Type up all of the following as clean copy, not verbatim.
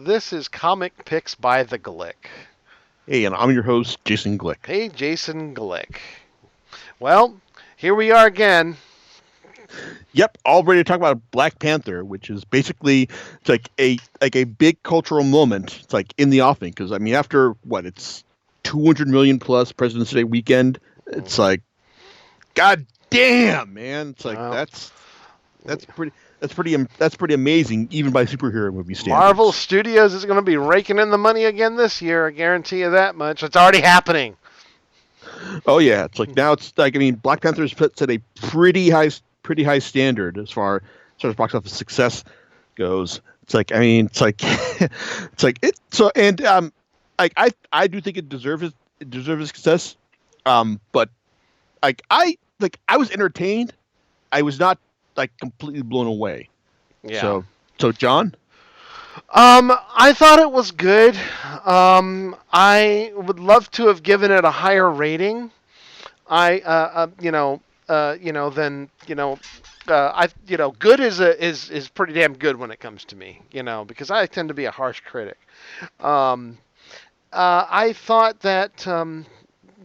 This is Comic Picks by the Glick. Hey, and I'm your host, Jason Glick. Hey, Jason Glick. Well, here we are again. Yep, all ready to talk about Black Panther, which is basically it's like a big cultural moment. It's like in the offing because I mean, after what it's 200 million plus President's Day weekend, it's like, god damn, man! It's like Well, that's pretty amazing even by superhero movie Marvel standards. Studios is going to be raking in the money again this year. I guarantee you that much. It's already happening. Oh yeah, it's like now it's like I mean, Black Panther's set a pretty high standard as far as box office success goes. It's like I mean, it's like it's like it so and like I do think it deserves success. But I was entertained. I was not like completely blown away. Yeah. So John. I thought it was good. I would love to have given it a higher rating. Then good is pretty damn good when it comes to me, because I tend to be a harsh critic. Um, I thought that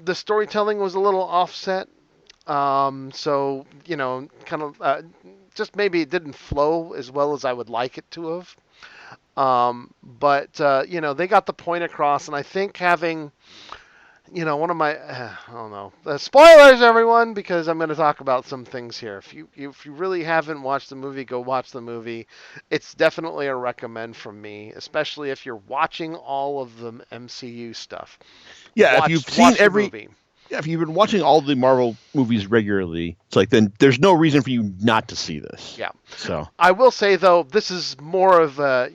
the storytelling was a little offset. So kind of just maybe it didn't flow as well as I would like it to have. But they got the point across, and I think having one of my I don't know spoilers, everyone, because I'm going to talk about some things here. If you really haven't watched the movie, go watch the movie. It's definitely a recommend from me, especially if you're watching all of the MCU stuff. Yeah, if Watch you've seen watch the every movie. yeah, if you've been watching all the Marvel movies regularly, it's like then there's no reason for you not to see this. Yeah, So I will say though, this is more of a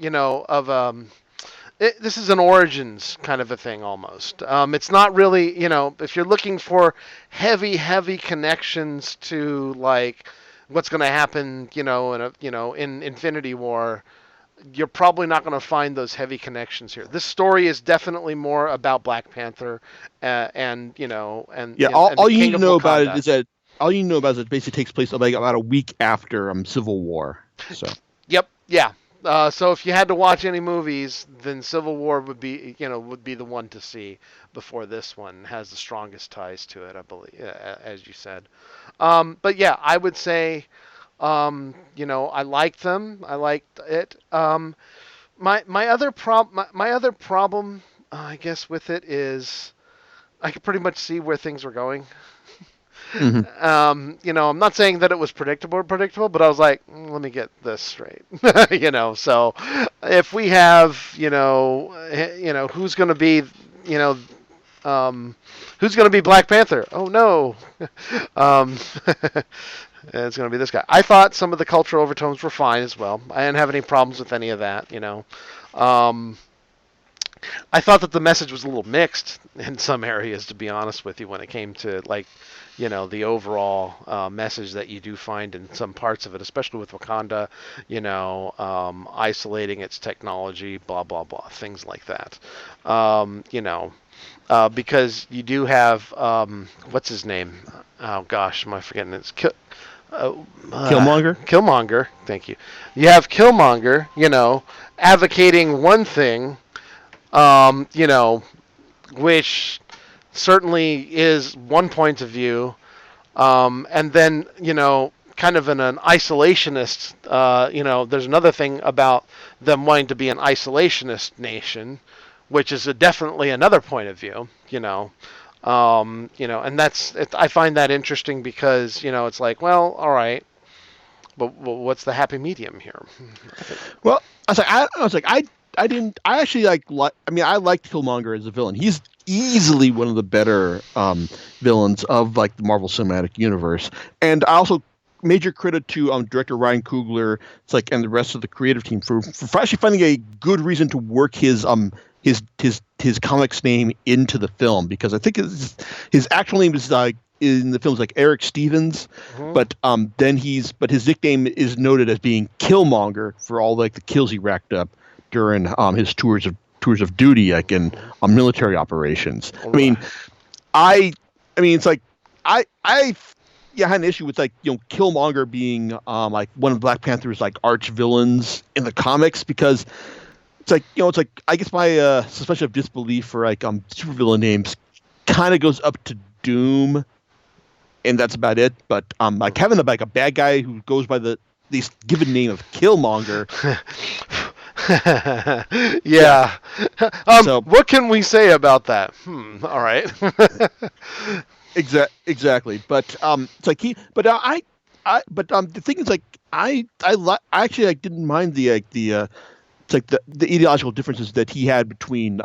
this is an origins kind of a thing almost. It's not really, if you're looking for heavy connections to like what's going to happen, in Infinity War, you're probably not going to find those heavy connections here. This story is definitely more about Black Panther, and yeah, and the all you need King to of know about it Wakanda. is that all you know about it basically takes place like about a week after Civil War. So Yep, yeah. So if you had to watch any movies, then Civil War would be the one to see before this one. Has the strongest ties to it, I believe, as you said. But yeah, I would say, I liked them. I liked it. My other problem, I guess, with it is I could pretty much see where things were going. mhm. I'm not saying that it was predictable, but I was like, let me get this straight. So if we have, who's going to be, you know, who's going to be Black Panther? Oh no. um, it's going to be this guy. I thought some of the cultural overtones were fine as well. I didn't have any problems with any of that. Um, I thought that the message was a little mixed in some areas, to be honest with you, when it came to like, the overall message that you do find in some parts of it, especially with Wakanda, isolating its technology, blah blah blah, things like that. Because you do have what's his name? Oh gosh, am I forgetting? Uh, Killmonger. Killmonger. Thank you. You have Killmonger, advocating one thing, which certainly is one point of view, and then kind of in an isolationist, there's another thing about them wanting to be an isolationist nation, which is definitely another point of view, and I find that interesting because it's like, well, all right, but what's the happy medium here? Well, I didn't. I actually like. I mean, I liked Killmonger as a villain. He's easily one of the better villains of like the Marvel Cinematic Universe, and I also major credit to director Ryan Coogler, it's like, and the rest of the creative team for actually finding a good reason to work his comics name into the film, because I think his actual name is like in the films like Eric Stevens, Mm-hmm. but his nickname is noted as being Killmonger for all like the kills he racked up during his tours of duty, like in on military operations. I mean, it's like I yeah, I had an issue with like Killmonger being like one of Black Panther's like arch villains in the comics, because like it's like I guess my suspension of disbelief for like supervillain names kind of goes up to Doom, and that's about it. But like having like a bad guy who goes by the given name of Killmonger. Yeah. Yeah. So What can we say about that? All right. exactly. But it's like the thing is like I actually like didn't mind it's like the ideological differences that he had between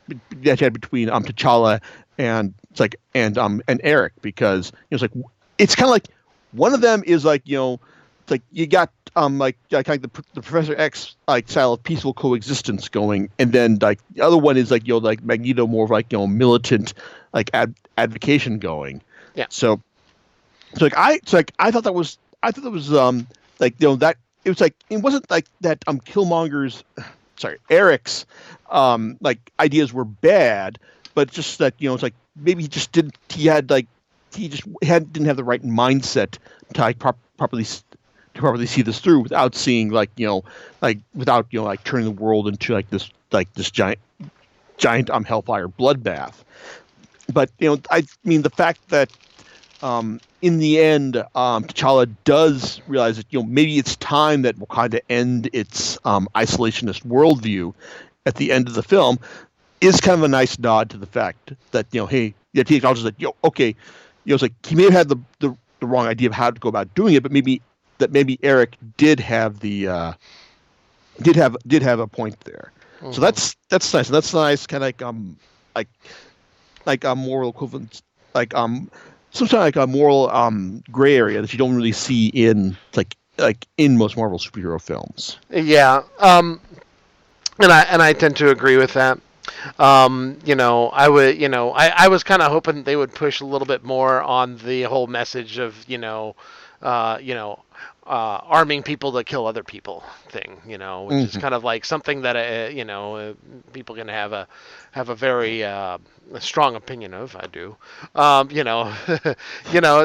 T'Challa and it's like and Eric, because it's like it's kind of like one of them is like it's like you got kind of the Professor X like style of peaceful coexistence going, and then like the other one is like like Magneto, more of like militant like advocation going. Yeah. So I thought that was like that it was like it wasn't like that Killmonger's sorry Eric's like ideas were bad, but just that it's like maybe he just didn't have the right mindset to like properly see this through without seeing like without like turning the world into like this giant hellfire bloodbath. But I mean the fact that in the end, T'Challa does realize that maybe it's time that Wakanda end its isolationist worldview at the end of the film is kind of a nice nod to the fact that hey, yeah, he acknowledges that okay, it's like he may have had the wrong idea of how to go about doing it, but maybe Eric did have the did have a point there. Mm-hmm. So that's nice. That's nice, kind of like moral equivalence, like some sort of like a moral gray area that you don't really see in like in most Marvel superhero films. Yeah, and I tend to agree with that. I was kind of hoping they would push a little bit more on the whole message of arming people to kill other people thing, which is kind of like something that people can have a very strong opinion of. I do,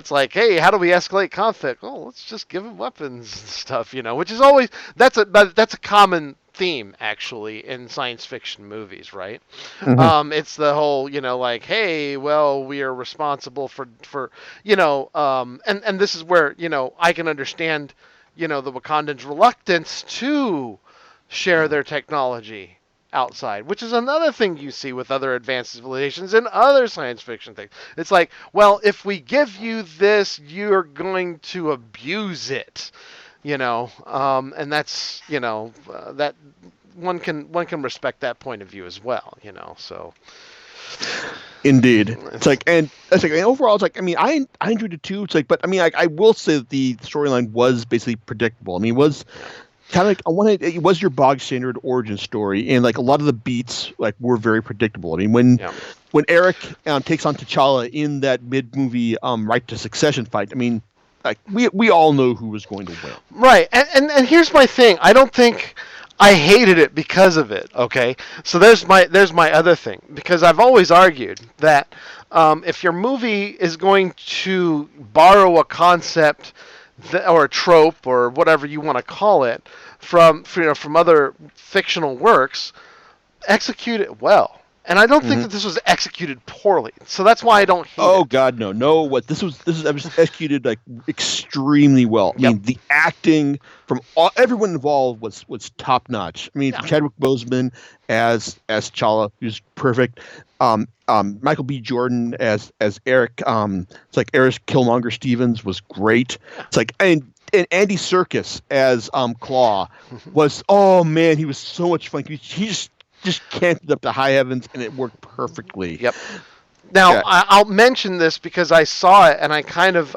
it's like, hey, how do we escalate conflict? Oh, let's just give them weapons and stuff, which is always that's a common theme actually in science fiction movies, right? It's the whole like, hey, well, we are responsible for and this is where I can understand the Wakandans' reluctance to share their technology outside, which is another thing you see with other advanced civilizations and other science fiction things. It's like, well, if we give you this, you're going to abuse it, and that's that one can respect that point of view as well, so. Indeed, it's like, and overall, it's like, I mean, I enjoyed it too. It's like, but I mean, I will say that the storyline was basically predictable. I mean, it was kind of like it was your bog standard origin story, and like a lot of the beats like were very predictable. I mean, when Eric takes on T'Challa in that mid movie right to succession fight, I mean, like we all know who was going to win. Right, and here's my thing. I don't think I hated it because of it. Okay, so there's my other thing, because I've always argued that if your movie is going to borrow a concept or a trope or whatever you want to call it from other fictional works, execute it well. And I don't think that this was executed poorly, so that's why I don't hate it. Oh God, no! What this was executed like extremely well. I mean, the acting from everyone involved was top notch. I mean, Chadwick Boseman as T'Challa, who's perfect. Michael B. Jordan as Eric. It's like Eric Killmonger Stevens was great. It's like and Andy Serkis as Claw was, oh man, he was so much fun. He just canted up to high heavens, and it worked perfectly. Yep. Now I'll mention this because I saw it, and I kind of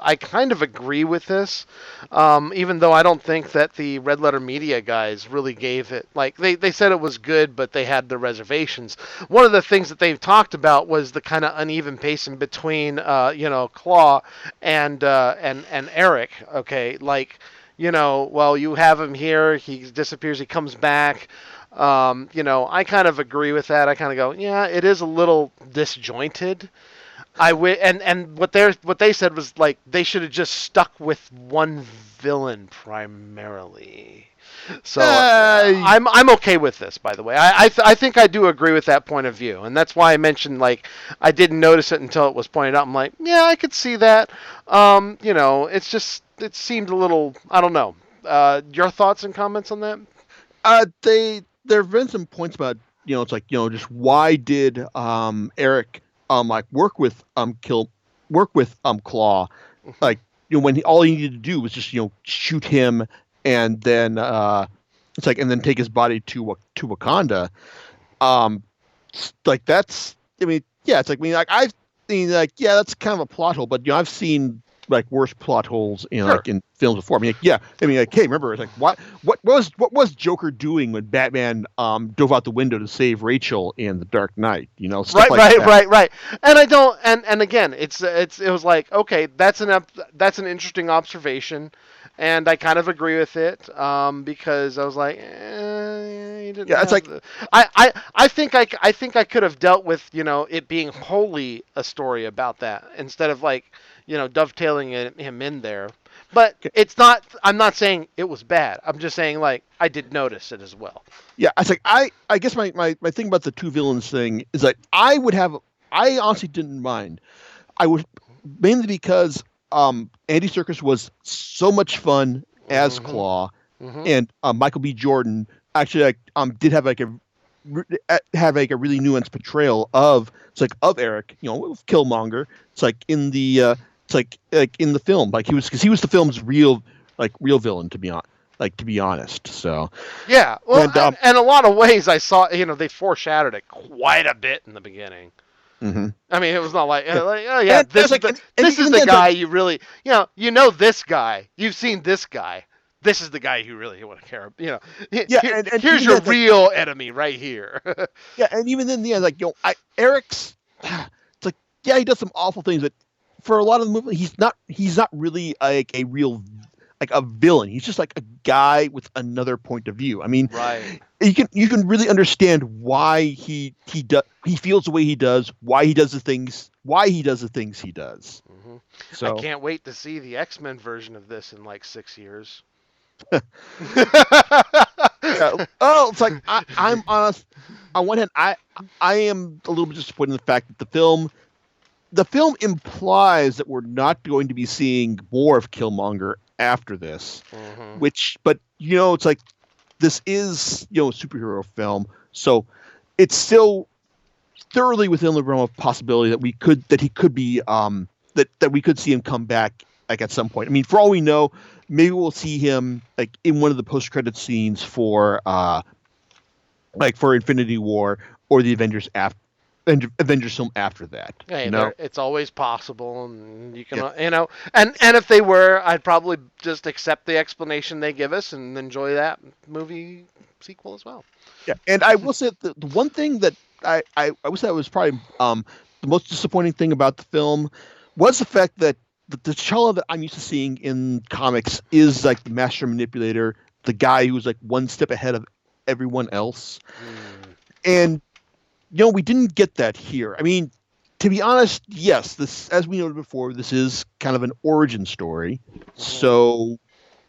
agree with this, even though I don't think that the Red Letter Media guys really gave it, like they said it was good, but they had their reservations. One of the things that they've talked about was the kind of uneven pacing between Claw and Eric. Okay, like well, you have him here, he disappears, he comes back. I kind of agree with that. I kind of go, yeah, it is a little disjointed. And what they said was like they should have just stuck with one villain primarily. So Uh, I'm okay with this, by the way. I think I do agree with that point of view, and that's why I mentioned like I didn't notice it until it was pointed out. I'm like, yeah, I could see that. It's just it seemed a little. I don't know. Your thoughts and comments on that? there have been some points about it's like just why did Eric like work with Claw, Hmm. like when all he needed to do was just shoot him, and then it's like and then take his body to Wakanda. um like that's I mean yeah it's like I mean like I've seen like yeah that's kind of a plot hole, but I've seen like worse plot holes in Sure. like in films before. I mean like, yeah I mean like hey remember it's like what was Joker doing when Batman dove out the window to save Rachel in The Dark Knight, stuff Right, like right, that. right, right. And I don't. And again, it was like okay, that's an interesting observation, and I kind of agree with it because I was like, you didn't Yeah it's have like the. I think I could have dealt with it being wholly a story about that instead of like dovetailing him in there. But it's not. I'm not saying it was bad. I'm just saying like I did notice it as well. yeah it's like I guess my thing about the two villains thing is like I honestly didn't mind. I was mainly because Andy Serkis was so much fun as Hmm. Claw, Hmm. and Michael B. Jordan actually like did have like a really nuanced portrayal of of Eric, with Killmonger. It's like in the film, like he was the film's real villain to be honest. So Yeah, well, and and a lot of ways I saw, they foreshadowed it quite a bit in the beginning. mhm. I mean, it was not like, Yeah, oh yeah, and it's like and this is even the then it's like guy you really, this guy, you've seen this guy. This is the guy you really want to care about. yeah, and Here's even your then it's like real enemy right here. yeah, and even then, yeah, like Eric's. It's like yeah, he does some awful things, but for a lot of the movie, he's not really like a real like a villain. He's just like a guy with another point of view. I mean, Right. you can really understand why he feels the way he does, why he does the things he does. Hmm. I So can't wait to see the X-Men version of this in like 6 years. yeah, oh, it's like I'm honest. On one hand, I am a little bit disappointed in the fact that the film implies that we're not going to be seeing more of Killmonger after this, Hmm. which, but it's like this is a superhero film, so it's still thoroughly within the realm of possibility that he could be that we could see him come back like at some point. I mean, for all we know, maybe we'll see him like in one of the post credit scenes for like for Infinity War or the Avengers film after that. Hey, You know, it's always possible, and you can, yeah, and if they were, I'd probably just accept the explanation they give us and enjoy that movie sequel as well. yeah. And I will say the one thing that I would say was probably the most disappointing thing about the film was the fact that the T'Challa that I'm used to seeing in comics is like the master manipulator, the guy who's like one step ahead of everyone else. Mm. And we didn't get that here. I mean, to be honest, yes, this, as we noted before, this is kind of an origin story. Hmm. So,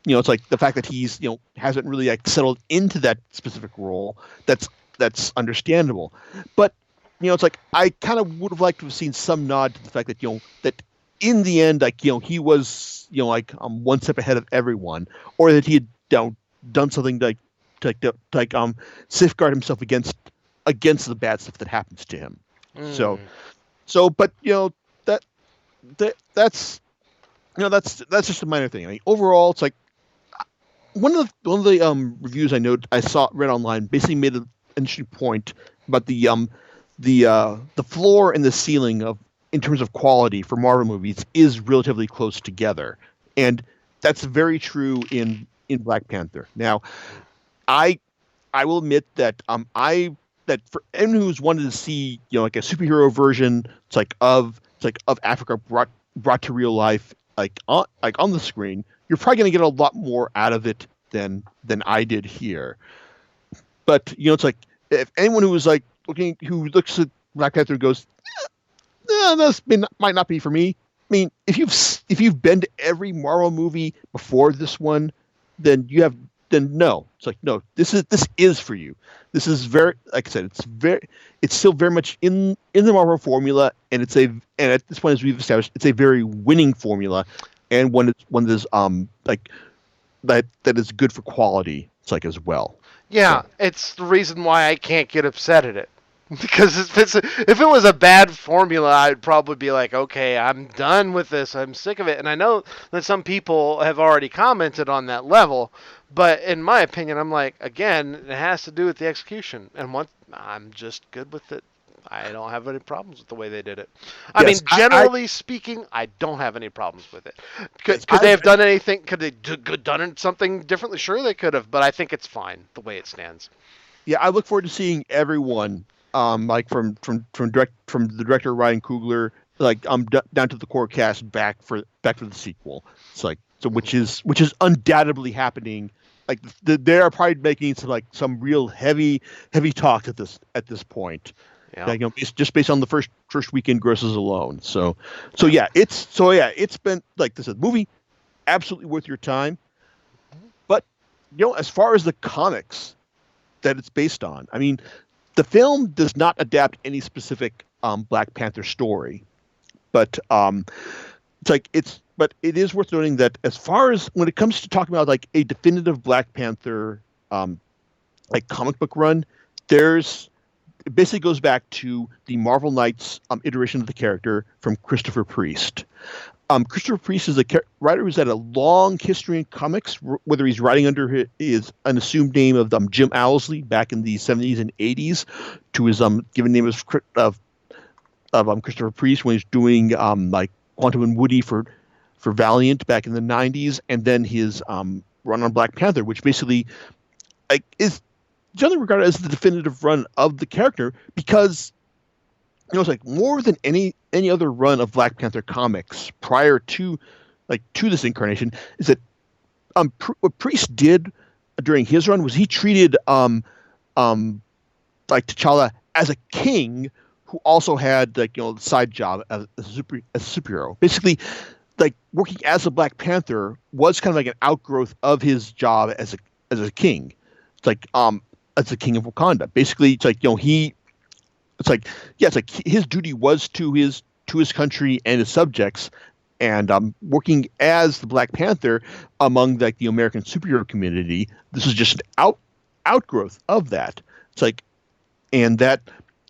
it's like the fact that he's, hasn't really like settled into that specific role. That's understandable. But, it's like I kind of would have liked to have seen some nod to the fact that, that in the end, like, he was, like one step ahead of everyone, or that he had done something to safeguard himself against the bad stuff that happens to him. So, Mm. but that that's that's just a minor thing. I mean, overall, it's like one of the reviews I saw read online basically made an interesting point about the floor and the ceiling of in terms of quality for Marvel movies is relatively close together, and that's very true in Black Panther. Now, I I will admit that that for anyone who's wanted to see like a superhero version, it's like of Africa brought to real life like on the screen, you're probably going to get a lot more out of it than I did here. But it's like if anyone who was like who looks at Black Panther and goes, might not be for me. I mean, if you've been to every Marvel movie before this one, then you have then no. It's like no, this is for you. This is very like I said, it's still very much in the Marvel formula, and at this point as we've established, it's a very winning formula, and one that is like that is good for quality. It's like as well. Yeah, So it's the reason why I can't get upset at it. Because if it was a bad formula, I'd probably be like, okay, I'm done with this. I'm sick of it. And I know that some people have already commented on that level, but in my opinion, I'm like, again, it has to do with the execution. And once I'm just good with it, I don't have any problems with the way they did it. I yes, mean, generally speaking, I don't have any problems with it. yes, Could they have done anything? Could they done something differently? Sure, they could have, but I think it's fine the way it stands. yeah, I look forward to seeing everyone, like from the director Ryan Coogler, like down to the core cast back for the sequel. It's like so, which is undoubtedly happening. Like they are probably making some real heavy talks at this point. Yeah. Like, just based on the first weekend grosses alone. So it's been like this is a movie absolutely worth your time. But as far as the comics that it's based on. I mean, the film does not adapt any specific Black Panther story, but but it is worth noting that as far as when it comes to talking about like a definitive Black Panther like comic book run, there's it basically goes back to the Marvel Knights iteration of the character from Christopher Priest. Christopher Priest is a writer who's had a long history in comics, whether he's writing under his an assumed name of Jim Owsley back in the 70s and 80s, to his given name of Christopher Priest when he's doing like Quantum and Woody for Valiant back in the 90s, and then his run on Black Panther, which basically like is generally regarded as the definitive run of the character because it's like more than any other run of Black Panther comics prior to this incarnation is that what Priest did during his run was he treated like T'Challa as a king who also had the side job as a superhero. Basically, like working as a Black Panther was kind of like an outgrowth of his job as a king. It's like as the king of Wakanda. Basically, it's like it's like yeah, it's like his duty was to his country and his subjects, and working as the Black Panther among like the American superhero community. This is just an outgrowth of that. It's like, and that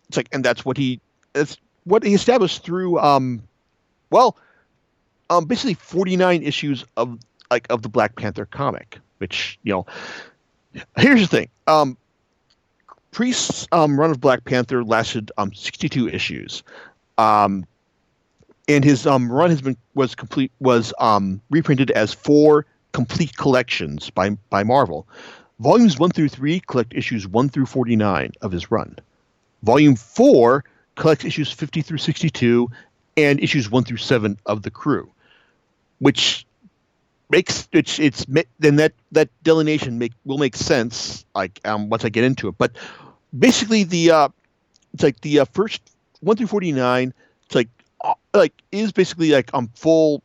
it's like, and that's what he established through basically 49 issues of the Black Panther comic. Which here's the thing. Priest's run of Black Panther lasted 62 issues, and his run was reprinted as 4 complete collections by Marvel. Volumes 1 through 3 collect issues 1 through 49 of his run. Volume 4 collects issues 50 through 62 and issues 1 through 7 of the Crew, which makes it's then that delineation will make sense once I get into it. But basically it's like the first 1 through 49 it's like is basically full.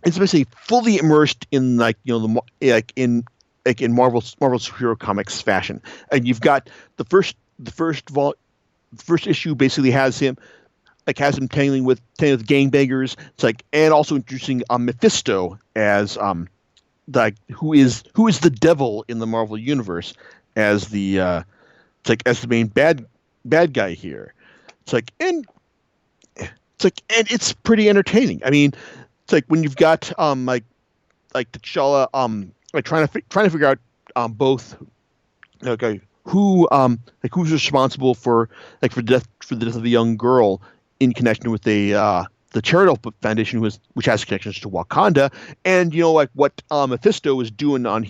It's basically fully immersed in in Marvel's superhero comics fashion, and you've got the first issue basically has him tangling with gangbangers. It's like, and also introducing Mephisto as who is the devil in the Marvel universe as the as the main bad guy here. And it's pretty entertaining. I mean, it's like when you've got T'Challa trying to figure out both who's responsible for the death of the young girl in connection with the charitable foundation which has connections to Wakanda, and what Mephisto is doing on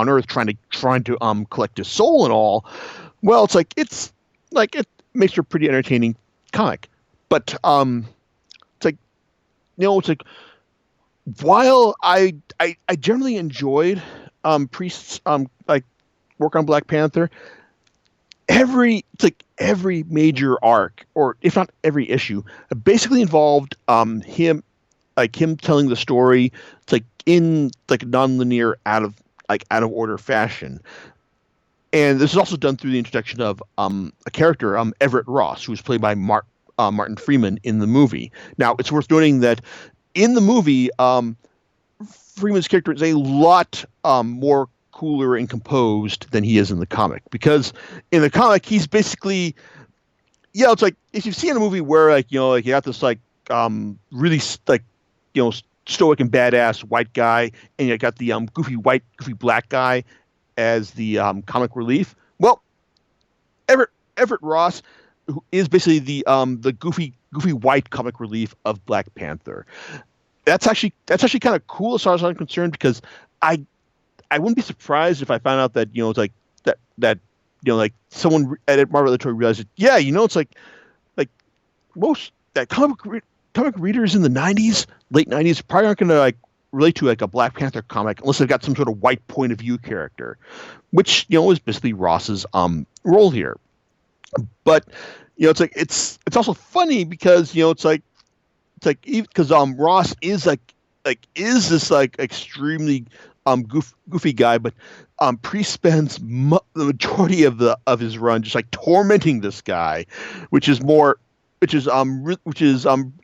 Earth trying to collect his soul and all. Well, it makes for a pretty entertaining comic, but while I generally enjoyed Priest's work on Black Panther, every major arc, or if not every issue, basically involved him telling the story. It's like in like non-linear, out of order fashion. And this is also done through the introduction of a character, Everett Ross, who was played by Martin Freeman in the movie. Now, it's worth noting that in the movie, Freeman's character is a lot more cooler and composed than he is in the comic, because in the comic he's basically, yeah, it's like if you've seen a movie where like you got this really like stoic and badass white guy, and you got the goofy black guy as the comic relief. Well, Everett Ross, who is basically the goofy white comic relief of Black Panther. That's actually kind of cool as far as I'm concerned, because I I wouldn't be surprised if I found out that it's like that like someone at Marvel Editorial realized that, yeah, it's like most that comic readers in the '90s, late '90s, probably aren't going to like relate to like a Black Panther comic unless they've got some sort of white point of view character, which is basically Ross's role here. But it's like it's also funny because it's like because Ross is is this like extremely goofy guy, but Priest spends the majority of his run just like tormenting this guy, which is more which is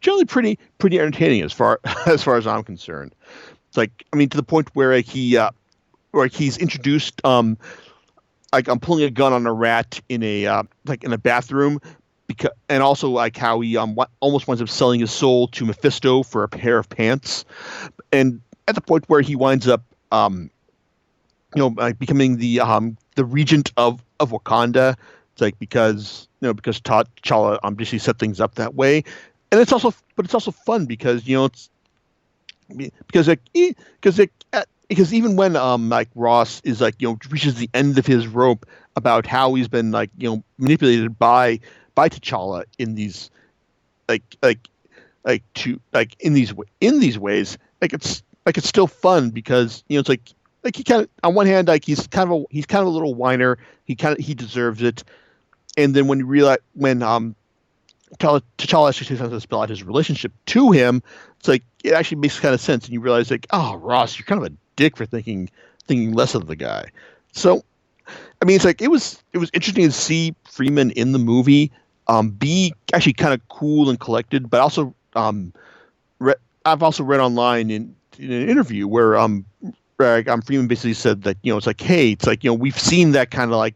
generally pretty entertaining as far as far as I'm concerned. It's like, I mean, to the point where he's introduced like I'm pulling a gun on a rat in a like in a bathroom, because and also like how he almost winds up selling his soul to Mephisto for a pair of pants, and at the point where he winds up like becoming the regent of Wakanda. It's like because because T'Challa basically set things up that way, and it's also fun because it's because because even when like Ross is like reaches the end of his rope about how he's been like manipulated by T'Challa in these like like in these ways, like it's still fun because it's like he kind of, on one hand, like he's kind of a little whiner, he deserves it, and then when you realize when T'Challa actually takes time to spell out his relationship to him, it's like it actually makes kind of sense, and you realize like, oh, Ross, you're kind of a dick for thinking less of the guy. So I mean, it's like it was interesting to see Freeman in the movie be actually kind of cool and collected, but also I've also read online in an interview where Freeman basically said that it's like, hey, it's like we've seen that kind of like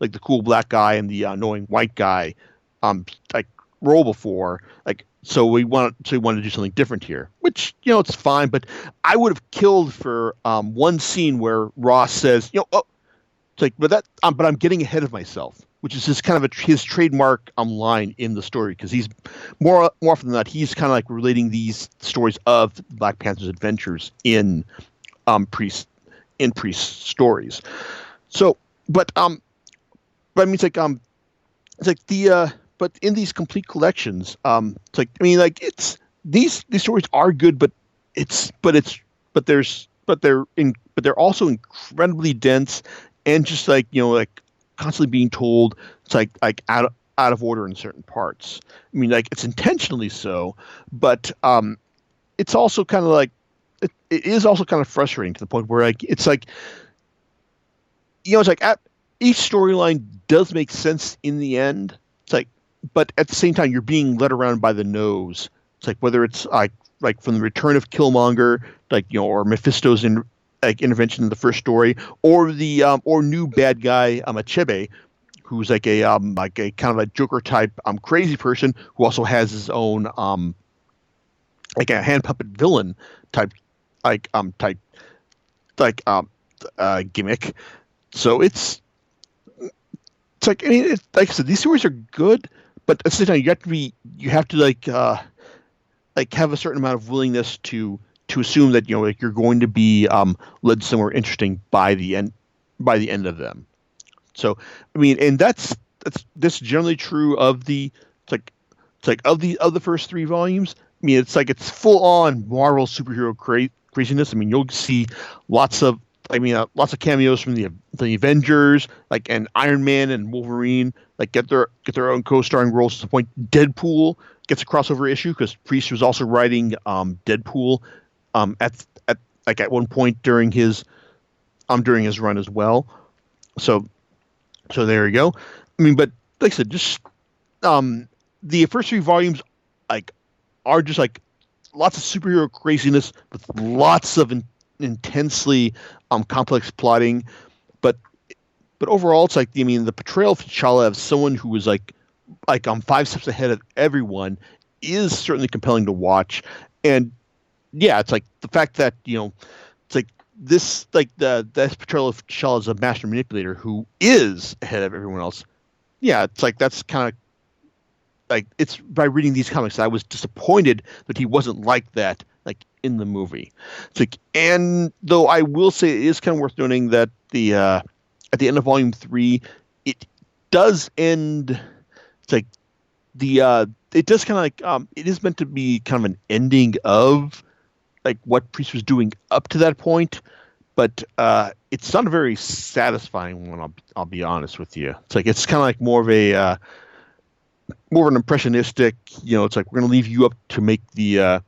like the cool black guy and the annoying white guy like role before, like so we wanted to do something different here, which it's fine, but I would have killed for one scene where Ross says oh, it's like, but I'm getting ahead of myself, which is just kind of his trademark line in the story, because he's more often than not he's kind of like relating these stories of Black Panther's adventures in priest stories. So, but I mean it's like the but in these complete collections, it's like, I mean, like it's these stories are good, but they're also incredibly dense, and just like like constantly being told it's like out of order in certain parts. I mean, like it's intentionally so, but it's also kind of like it is also kind of frustrating to the point where like it's like each storyline does make sense in the end. It's like, but at the same time you're being led around by the nose. It's like whether it's like from the return of Killmonger, like or Mephisto's intervention in the first story, or the or new bad guy Achebe, who's like a kind of a Joker type crazy person who also has his own like a hand puppet villain type like type like gimmick. So it's like, I mean, it's like I said, these stories are good, but at the same time you have to like have a certain amount of willingness to assume that like you're going to be led somewhere interesting by the end of them. So I mean, and that's generally true of it's like of the first three volumes. I mean, it's like it's full on Marvel superhero craziness. I mean, you'll see lots of I mean, lots of cameos from the Avengers, like and Iron Man and Wolverine, like get their own co-starring roles. To the point, Deadpool gets a crossover issue because Priest was also writing Deadpool at like at one point during his run as well. So there you go. I mean, but like I said, just um the first three volumes like are just like lots of superhero craziness with lots of intensely complex plotting, but overall, it's like I mean the portrayal of T'Challa as someone who was five steps ahead of everyone is certainly compelling to watch, and yeah, it's like the fact that it's like this like the portrayal of T'Challa as a master manipulator who is ahead of everyone else. Yeah, it's like that's kind of like it's by reading these comics I was disappointed that he wasn't like that like in the movie. It's like, and though I will say it is kind of worth noting that the at the end of volume 3 it does end. It's like the it does kind of like it is meant to be kind of an ending of like what Priest was doing up to that point, but it's not a very satisfying one. I'll be honest with you. It's like it's kind of like more of an impressionistic. It's like we're going to leave you up to make the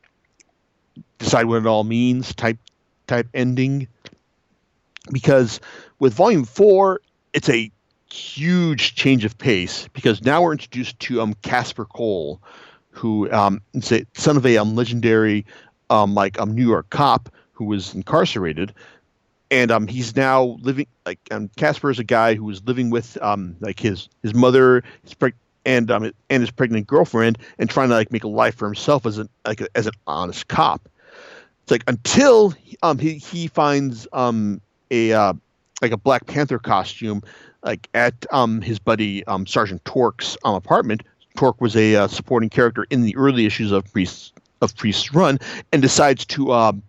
decide what it all means type ending. Because with Volume 4, it's a huge change of pace because now we're introduced to Casper Cole, who is a son of a legendary New York cop who was incarcerated, and he's now living like Casper is a guy who was living with like his mother, and his pregnant girlfriend, and trying to like make a life for himself as an honest cop. It's like until he finds a like a Black Panther costume like at his buddy Sergeant Torque's apartment. Torque was a supporting character in the early issues of Priest's run, and decides to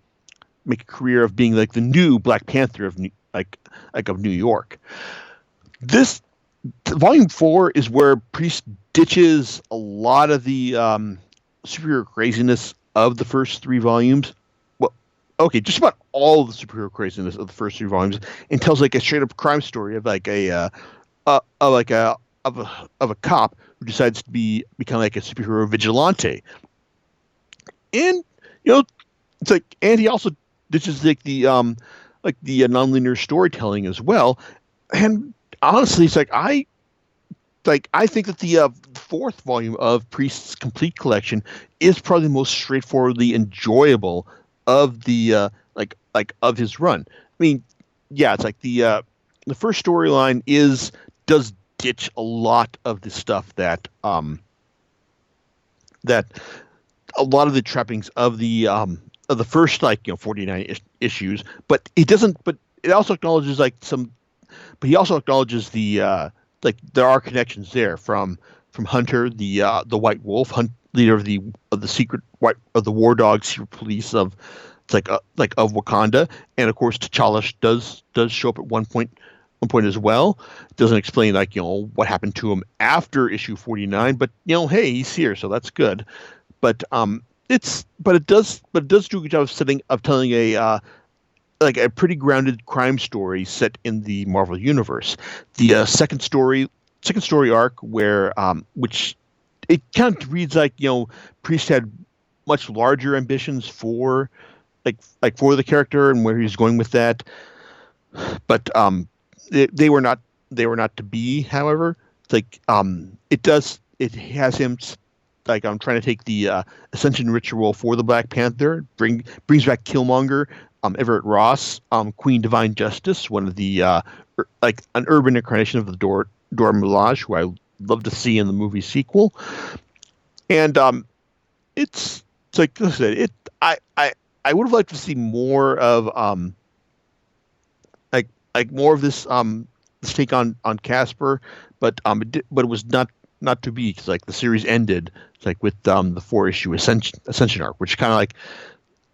make a career of being like the new Black Panther of of New York. This Volume 4 is where Priest ditches a lot of the superhero craziness of the first three volumes. Well, okay, just about all of the superhero craziness of the first three volumes, and tells like a straight up crime story of like of a cop who decides to become like a superhero vigilante. And it's like, and he also ditches like the nonlinear storytelling as well. And honestly, it's like I think that the fourth volume of Priest's complete collection is probably the most straightforwardly enjoyable of the of his run. I mean, yeah, it's like the first storyline does ditch a lot of the stuff that a lot of the trappings of the first 49 issues, but it doesn't. But it also acknowledges but he also acknowledges there are connections there from Hunter, the White Wolf, leader of the secret war dog secret police of of Wakanda, and of course T'Challa does show up at one point as well. It doesn't explain what happened to him after issue 49, but hey, he's here, so that's good. But it does do a good job of telling a pretty grounded crime story set in the Marvel universe. The second story arc, where which it kind of reads Priest had much larger ambitions for for the character and where he's going with that, but they were not to be. However, it's it has him I'm trying to take the ascension ritual for the Black Panther, brings back Killmonger, Everett Ross, Queen Divine Justice, one of the an urban incarnation of the Dora Milaje, who I love to see in the movie sequel. And it's like I said, I would have liked to see more of more of this take on Casper, but but it was not to be, because the series ended with the 4-issue Ascension arc, which kind of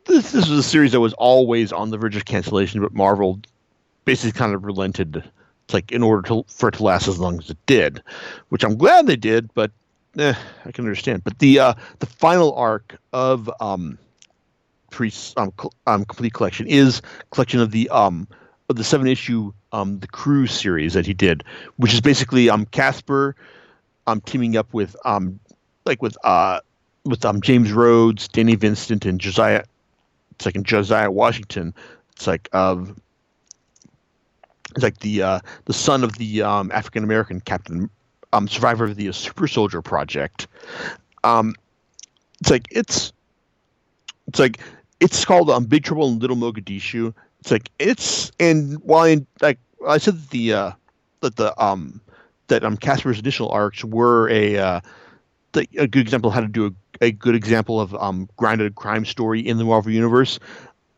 this was a series that was always on the verge of cancellation, but Marvel basically kind of relented. It's in order for it to last as long as it did, which I'm glad they did, but I can understand. But the final arc of Priest's complete collection is a collection of the of the 7 issue the Cruise series that he did, which is basically Casper teaming up with like with James Rhodes, Danny Vincent, and Josiah. It's like in Josiah Washington. It's like the son of the African American captain, survivor of the Super Soldier Project. Um, it's like it's like it's called Big Trouble in Little Mogadishu. It's like it's and while like I said that the Casper's initial arcs were a good example of how to do a good example of grounded crime story in the Marvel universe.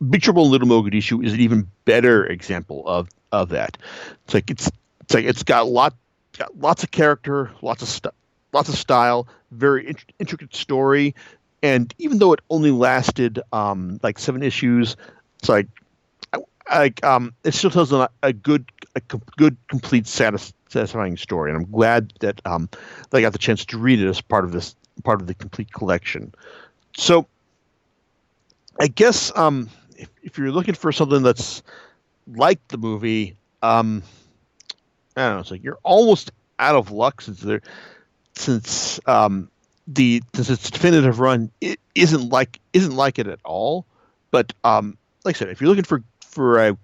Big Trouble in Little Mogadishu is an even better example of that. It's got lots of character, lots of style, very intricate story, and even though it only lasted like 7 issues, it's it still tells good complete satisfying story, and I'm glad that I got the chance to read it as part of the complete collection. So I guess if you're looking for something that's like the movie, I don't know, it's like you're almost out of luck since since its definitive run it isn't like it at all. But like I said, if you're looking for a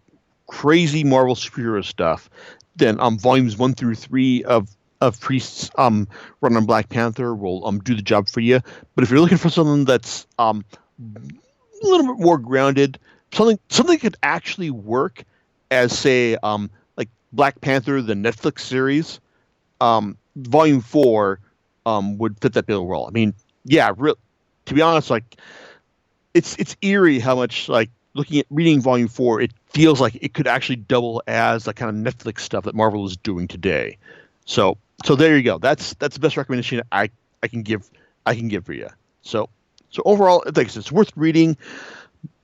crazy Marvel superhero stuff, then volumes 1 through 3 of Priest's run on Black Panther will do the job for you. But if you're looking for something that's a little bit more grounded, something could actually work as say like Black Panther, the Netflix series, Volume 4 would fit that bill well. I mean, yeah, to be honest, like it's eerie how much like reading Volume 4, it feels like it could actually double as the kind of Netflix stuff that Marvel is doing today. So there you go. That's the best recommendation I can give for you. So overall, like I said, it's worth reading.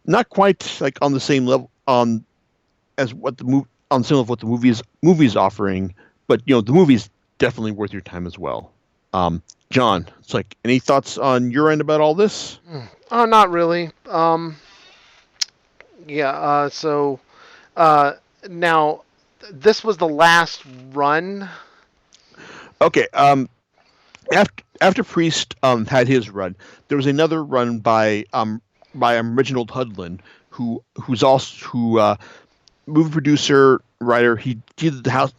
Not quite like on the same level as what the movie on some of what the movie is offering, but the movie is definitely worth your time as well. John, it's like any thoughts on your end about all this? Oh, not really. Yeah. Now, this was the last run. Okay. After Priest had his run, there was another run by Reginald Hudlin, who movie producer, writer. He did the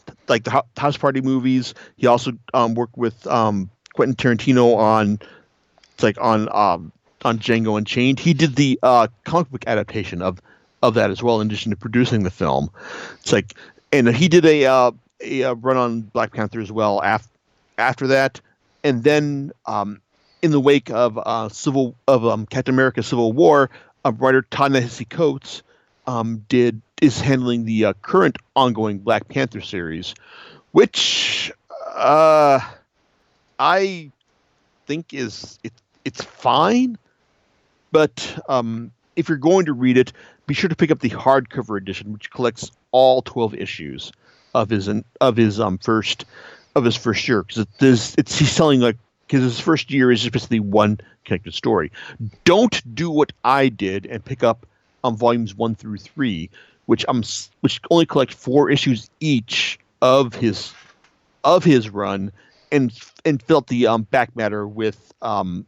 House Party movies. He also worked with Quentin Tarantino on Django Unchained. He did the comic book adaptation of that as well, in addition to producing the film. It's like, and he did a run on Black Panther as well after that, and then in the wake of Captain America: Civil War, writer Ta-Nehisi Coates is handling the current ongoing Black Panther series, which I think it's fine, but if you're going to read it, be sure to pick up the hardcover edition, which collects all 12 issues of his first year, because he's selling like because his first year is just basically one connected story. Don't do what I did and pick up volumes 1 through 3, which only collect 4 issues each of his run, and fill up the back matter with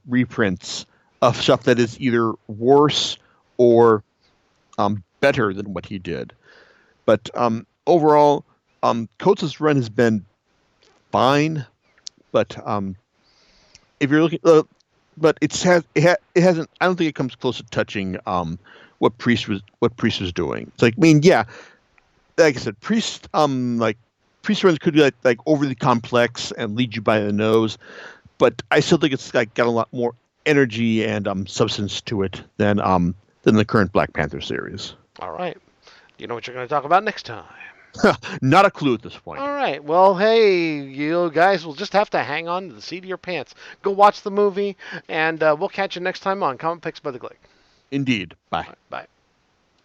reprints of stuff that is either worse or better than what he did. But overall, Coates' run has been fine, but if you're looking, but it hasn't. I don't think it comes close to touching what Priest was doing. It's like, I mean, yeah, like I said, Priest runs could be like overly complex and lead you by the nose, but I still think it's like got a lot more energy and substance to it than the current Black Panther series. All right. Do you know what you're going to talk about next time? Not a clue at this point. All right. Well, hey, you guys will just have to hang on to the seat of your pants. Go watch the movie, and we'll catch you next time on Comic Picks by the Glick. Indeed. Bye. All right, bye.